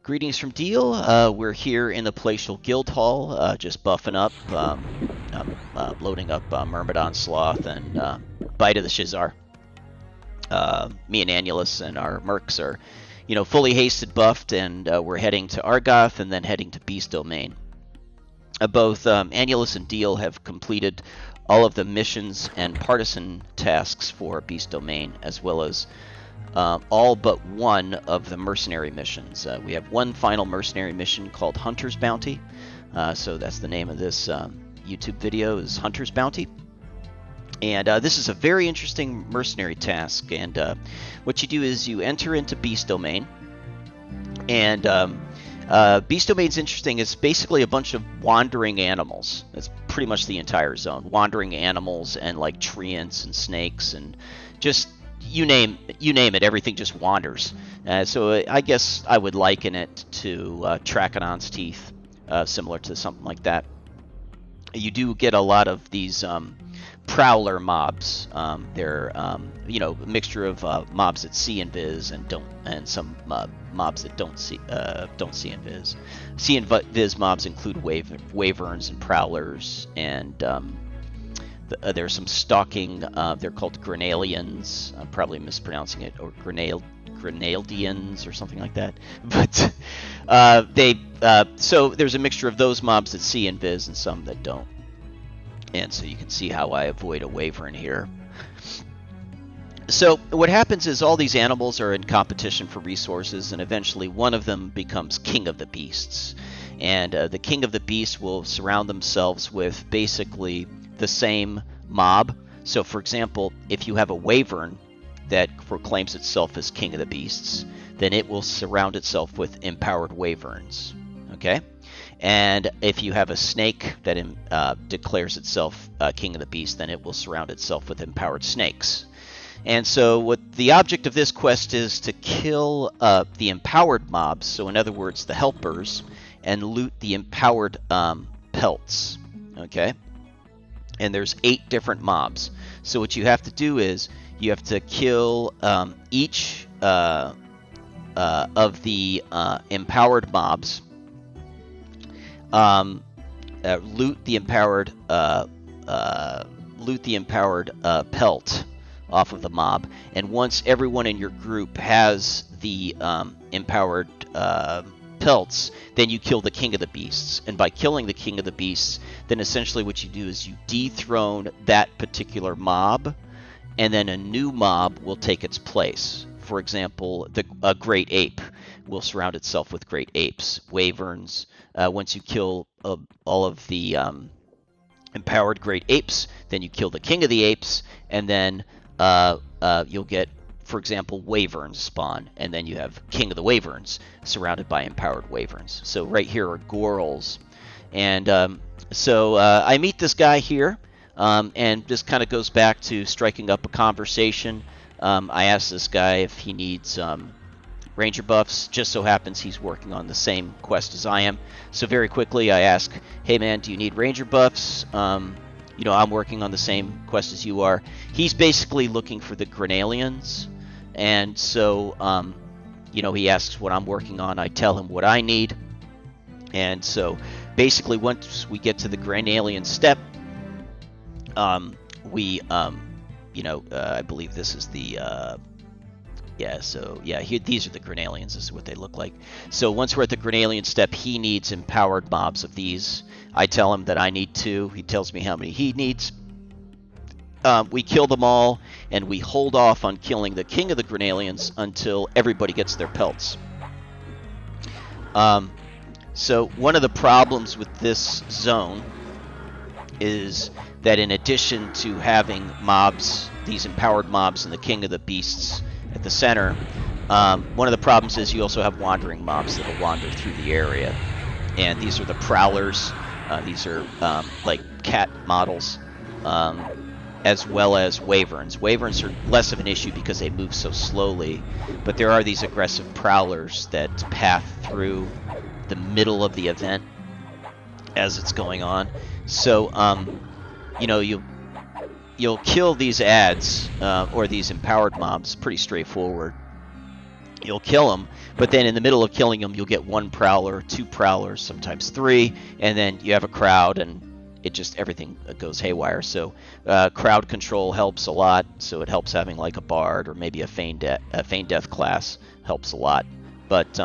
Greetings from Deal. We're here in the Palatial Guild Hall, just buffing up, loading up Myrmidon Sloth and Bite of the Shizar. Me and Annulus and our mercs are, fully hasted buffed, and we're heading to Argoth and then heading to Beast Domain. Both Annulus and Deal have completed all of the missions and partisan tasks for Beast Domain, as well as all but one of the mercenary missions. We have one final mercenary mission called Hunter's Bounty. So that's the name of this YouTube video, is Hunter's Bounty. And this is a very interesting mercenary task. And what you do is you enter into Beast Domain. And Beast Domain's interesting. It's basically a bunch of wandering animals. That's pretty much the entire zone. Wandering animals and like treants and snakes and just you name it, everything just wanders. So I guess I would liken it to Trachodon's Teeth, similar to something like that. You do get a lot of these prowler mobs. They're a mixture of mobs that see invis and some mobs that don't see invis. See invis mobs include wyverns and prowlers, and there's some stalking. They're called Grenalians. I'm probably mispronouncing it, or Grenaldians or something like that. But so there's a mixture of those mobs that see invis and some that don't. And so you can see how I avoid a wyvern here. So what happens is all these animals are in competition for resources, and eventually one of them becomes king of the beasts. And the king of the beasts will surround themselves with basically the same mob. So for example, if you have a wyvern that proclaims itself as king of the beasts, then it will surround itself with empowered wyverns. Okay? And if you have a snake that declares itself king of the beast, then it will surround itself with empowered snakes. And so what the object of this quest is to kill the empowered mobs, so in other words the helpers, and loot the empowered pelts. Okay? And there's 8 different mobs. So what you have to do is you have to kill each of the empowered mobs, loot the empowered pelt off of the mob, and once everyone in your group has the empowered pelts, then you kill the king of the beasts. And by killing the king of the beasts, then essentially what you do is you dethrone that particular mob, and then a new mob will take its place. For example, a great ape will surround itself with great apes, wyverns. Once you kill all of the empowered great apes, then you kill the king of the apes, and then you'll get, for example, wyverns spawn, and then you have king of the wyverns surrounded by empowered wyverns. So right here are gorals. And so I meet this guy here, and this kind of goes back to striking up a conversation. I asked this guy if he needs ranger buffs. Just so happens he's working on the same quest as I am. So very quickly I ask, hey man, do you need ranger buffs? I'm working on the same quest as you are. He's basically looking for the Grenalians. And so, he asks what I'm working on. I tell him what I need. And so basically once we get to the Grenalian step, I believe this is the, these are the Grenalians. This is what they look like. So once we're at the Grenalian step, he needs empowered mobs of these. I tell him that I need 2. He tells me how many he needs. We kill them all, and we hold off on killing the king of the Grenalians until everybody gets their pelts. So one of the problems with this zone is that in addition to having mobs, these empowered mobs and the king of the beasts at the center, one of the problems is you also have wandering mobs that will wander through the area. And these are the prowlers. These are like cat models, as well as wyverns. Wyverns are less of an issue because they move so slowly, but there are these aggressive prowlers that path through the middle of the event as it's going on. So, you'll kill these ads or these empowered mobs pretty straightforward. you'll kill them, but then in the middle of killing them, you'll get 1 prowler, 2 prowlers, sometimes 3, and then you have a crowd, and it just everything goes haywire. So crowd control helps a lot. So it helps having like a bard or maybe a feign death class helps a lot. But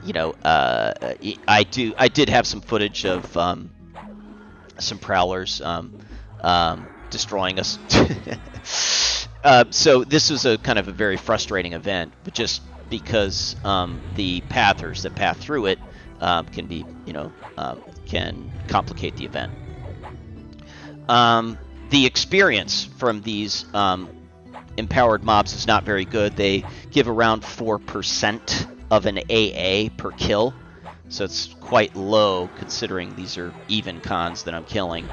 you know, I did have some footage of some prowlers destroying us. So this was a kind of a very frustrating event, but just because the pathers that path through it can be, you know, can complicate the event. The experience from these empowered mobs is not very good. They give around 4% of an AA per kill, so it's quite low considering these are even cons that I'm killing.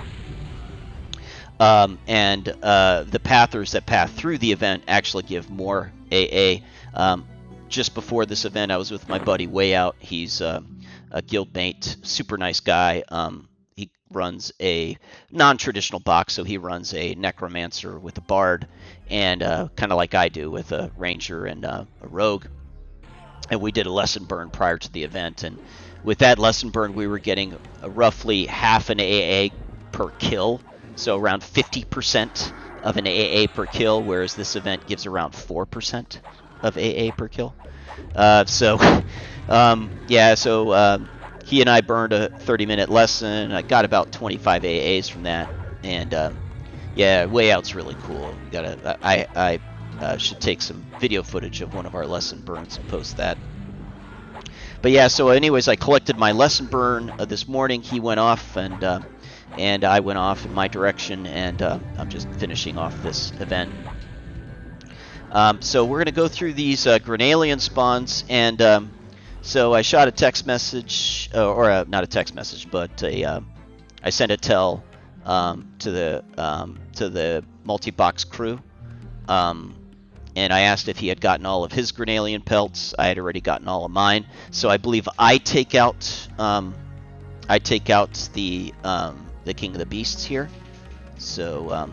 And the pathers that path through the event actually give more AA. Just before this event, I was with my buddy Way Out. He's a guildmate, super nice guy. He runs a non-traditional box, so he runs a necromancer with a bard, and kind of like I do with a ranger and a rogue. And we did a lesson burn prior to the event, and with that lesson burn, we were getting roughly half an AA per kill, so around 50% of an AA per kill, whereas this event gives around 4% of AA per kill. He and I burned a 30-minute lesson. I got about 25 AAs from that, and yeah, Way Out's really cool. I should take some video footage of one of our lesson burns and post that. But yeah, so anyways, I collected my lesson burn this morning. He went off, and I went off in my direction, and I'm just finishing off this event. So we're going to go through these Grenalian spawns, and so I shot a text message, or not a text message, but I sent a tell to the multi-box crew, and I asked if he had gotten all of his Grenalian pelts. I had already gotten all of mine, so I believe I take out the King of the Beasts here. So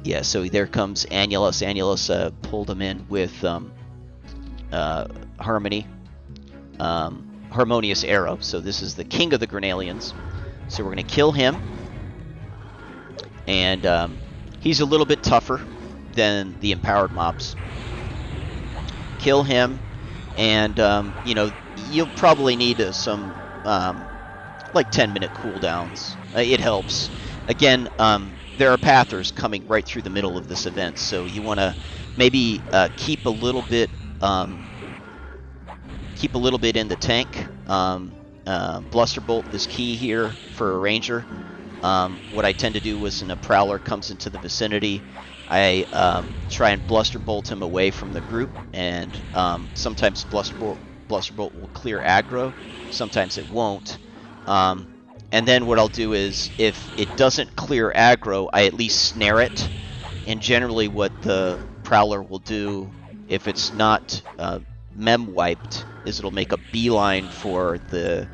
yeah, so there comes Annulus. Annulus pulled him in with Harmonious Arrow. So this is the King of the Grenalians. So we're going to kill him. And he's a little bit tougher than the empowered mobs. Kill him. And, you know, you'll probably need some, like 10-minute cooldowns. It helps. Again, there are pathers coming right through the middle of this event, so you want to maybe keep a little bit in the tank. Blusterbolt is key here for a ranger. What I tend to do is when a prowler comes into the vicinity, I try and Blusterbolt him away from the group, and sometimes Blusterbolt will clear aggro, sometimes it won't. And then what I'll do is, if it doesn't clear aggro, I at least snare it. And generally what the prowler will do, if it's not mem wiped, is it'll make a beeline for the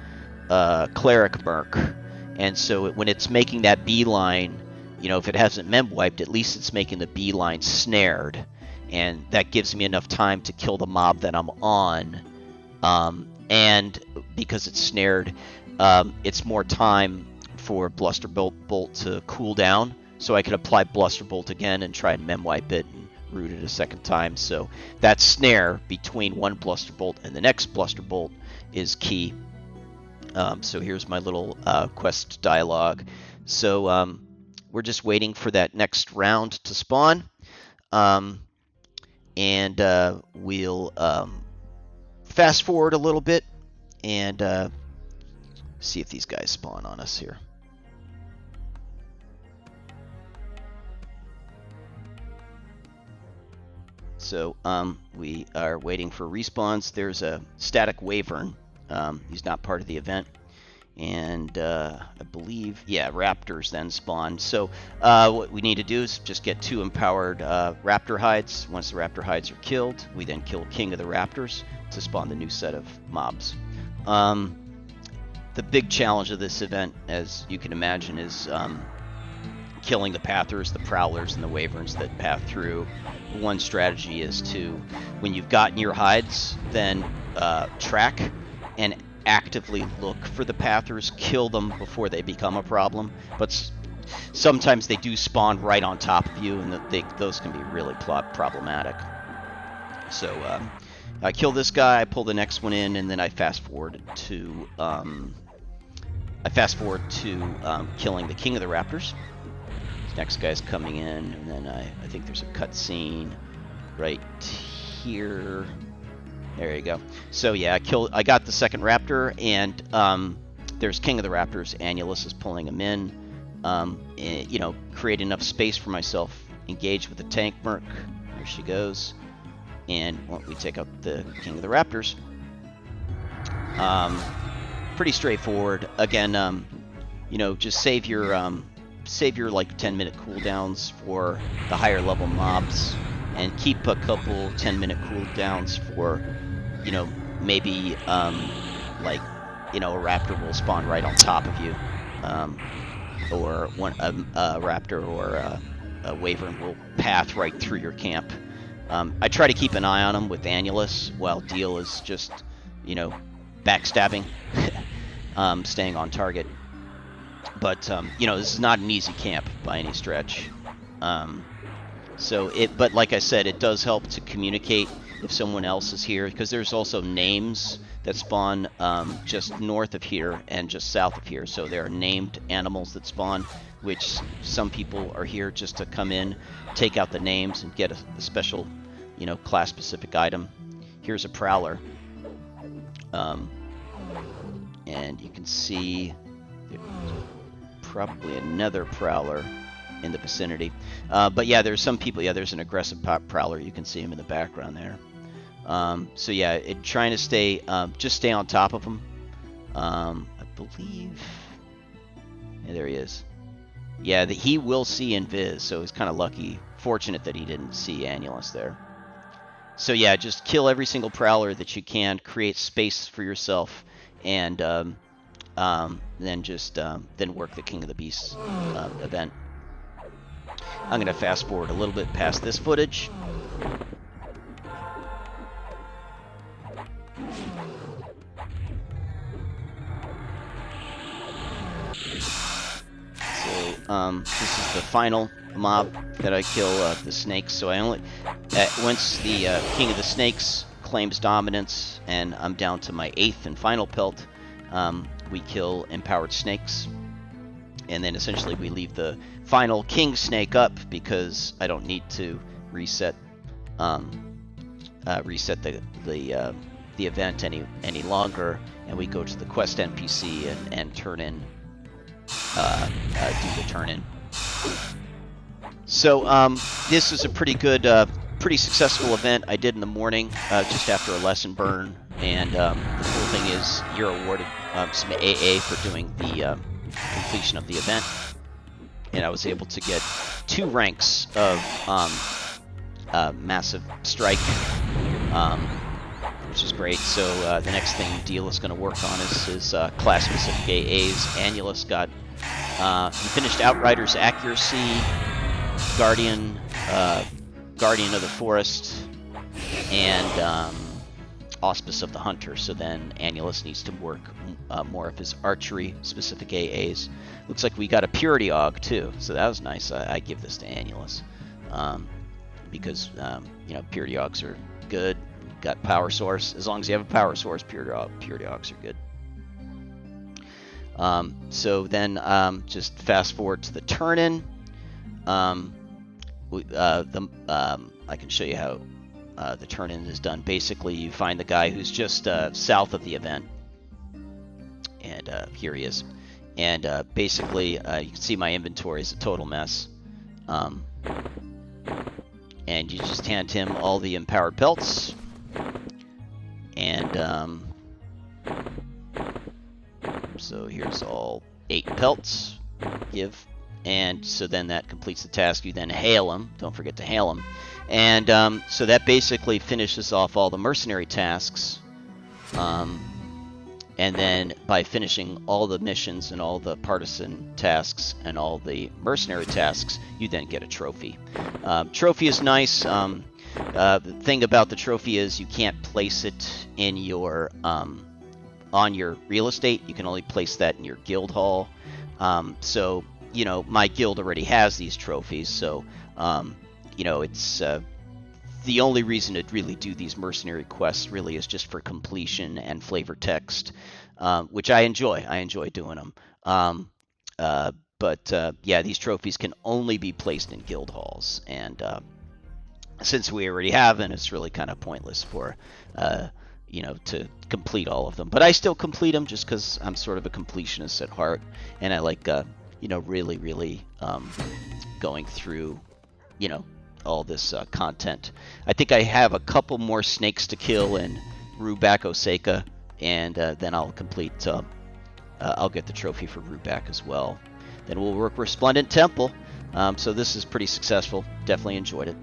cleric merc. And so when it's making that beeline, you know, if it hasn't mem wiped, at least it's making the beeline snared. And that gives me enough time to kill the mob that I'm on. And because it's snared, it's more time for Blusterbolt to cool down, so I can apply Blusterbolt again and try and mem wipe it and root it a second time. So that snare between one Blusterbolt and the next Blusterbolt is key. So here's my little quest dialogue. So we're just waiting for that next round to spawn, and we'll fast forward a little bit and see if these guys spawn on us here. So we are waiting for respawns. There's a static wyvern. He's not part of the event. And I believe, yeah, raptors then spawn. So what we need to do is just get 2 empowered raptor hides. Once the raptor hides are killed, we then kill King of the Raptors to spawn the new set of mobs. The big challenge of this event, as you can imagine, is killing the pathers, the prowlers, and the wyverns that path through. One strategy is to, when you've gotten your hides, then track and actively look for the pathers, kill them before they become a problem. But sometimes they do spawn right on top of you, and those can be really problematic. So I kill this guy, I pull the next one in, and then I fast forward to killing the king of the raptors. This next guy's coming in, and then I think there's a cutscene right here. There you go. So yeah, I got the second raptor, and there's king of the raptors. Annulus is pulling him in. And, you know, create enough space for myself. Engage with the tank merc. There she goes. And we take out the king of the raptors. Pretty straightforward. Again, you know, just save your like 10-minute cooldowns for the higher level mobs, and keep a couple 10-minute cooldowns for, you know, maybe like, you know, a raptor will spawn right on top of you, or a raptor or a wyvern will path right through your camp. I try to keep an eye on them with Annulus, while Deal is just, you know, backstabbing, staying on target. But you know, this is not an easy camp by any stretch. But like I said, it does help to communicate if someone else is here, because there's also names that spawn just north of here and just south of here. So there are named animals that spawn, which some people are here just to come in, take out the names, and get a special, you know, class-specific item. Here's a prowler, and you can see there's probably another prowler in the vicinity. But yeah, there's some people. Yeah, there's an aggressive prowler. You can see him in the background there. So yeah, trying to stay, just stay on top of him. I believe. Yeah, there he is. Yeah, he will see invis, so he's kind of fortunate that he didn't see Annulus there. So yeah, just kill every single prowler that you can, create space for yourself, and then work the King of the Beasts event. I'm gonna fast forward a little bit past this footage. So this is the final mob that I kill, the snakes. So I only once the King of the Snakes claims dominance, and I'm down to my 8th and final pelt, we kill empowered snakes, and then essentially we leave the final king snake up, because I don't need to reset the event any longer, and we go to the quest NPC and turn in do the turn in. So this is a pretty good, pretty successful event I did in the morning, just after a lesson burn, and the cool thing is you're awarded some AA for doing the completion of the event, and I was able to get 2 ranks of massive strike, which is great. So the next thing Deal is going to work on is his class-specific AAs. Annulus got he finished Outrider's Accuracy, Guardian of the Forest, and Auspice of the Hunter. So then Annulus needs to work more of his archery-specific AAs. Looks like we got a Purity Aug too, so that was nice. I give this to Annulus, because you know, Purity Augs are good. Got power source. As long as you have a power source, Purity Augs are good. So then just fast forward to the turn-in. I can show you how the turn-in is done. Basically, you find the guy who's just south of the event, and here he is. And basically, you can see my inventory is a total mess. And you just hand him all the empowered pelts, and so here's all 8 pelts. Give. And so then that completes the task. You then hail him. Don't forget to hail him. And so that basically finishes off all the mercenary tasks. and then by finishing all the missions and all the partisan tasks and all the mercenary tasks, you then get a trophy. Trophy is nice. The thing about the trophy is you can't place it in your on your real estate. You can only place that in your guild hall. So my guild already has these trophies, so it's the only reason to really do these mercenary quests really is just for completion and flavor text, which I enjoy. I enjoy doing them. But yeah, these trophies can only be placed in guild halls, and since we already have them, it's really kind of pointless for to complete all of them. But I still complete them just because I'm sort of a completionist at heart, and I like really going through all this content. I think I have a couple more snakes to kill in Rubac Oseka, and then I'll complete. I'll get the trophy for Rubac as well. Then we'll work Resplendent Temple. So this is pretty successful. Definitely enjoyed it.